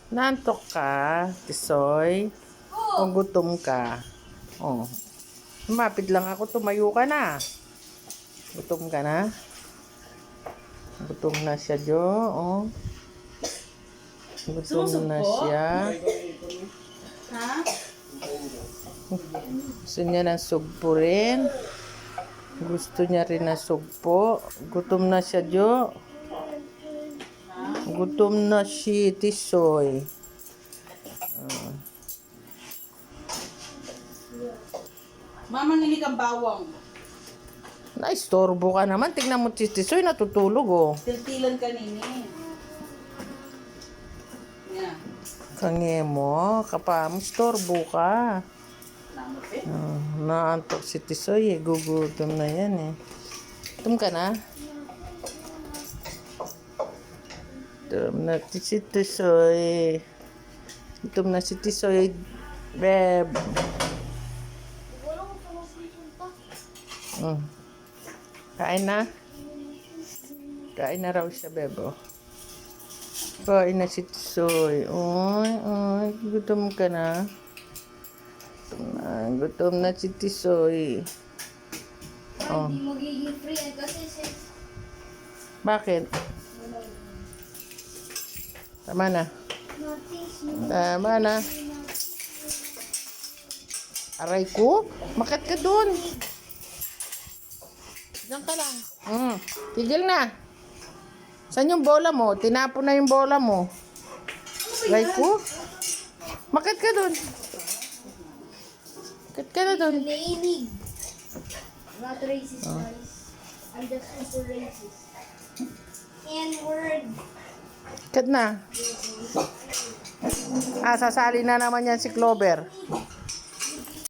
Nantok ka, Tisoy? O gutom ka? Oh. Lumapit lang ako, tumayo ka na. Gutom ka na? Gutom na siya, Jo. Oh. Gutom na siya. Ha? Gusto niya ng sugpo rin. Gusto niya rin ng sugpo. Gutom na siya, Jo. Gutom na si Tisoy. Mama, nilig ang bawang. Naistorbo ka naman. Tingnan mo si Tisoy, natutulog, oh. Tiltilan ka nini. Yan. Kange mo, storbo ka. Namot eh. Naantok si Tisoy, eh. Gugutom na yan, eh. Gutom ka na? Gutom na si Tisoy. Gutom na si Tisoy, beb. Kain na? Kain na raw siya, bebo. Kain na si Tisoy. Oy, gutom ka na? Gutom na si Tisoy. Oh. Hindi magiging free kasi Bakit? Tama na. Tama na. Aray ko? Makat ka dun. Diyan ka lang. Tigil na. Saan yung bola mo? Tinapon na yung bola mo. Aray ko? Makat ka dun. Makat ka na dun. nainig. Not racist, guys. I'm just super racist. N-word. Makat na. Sasali na naman yan si Clover.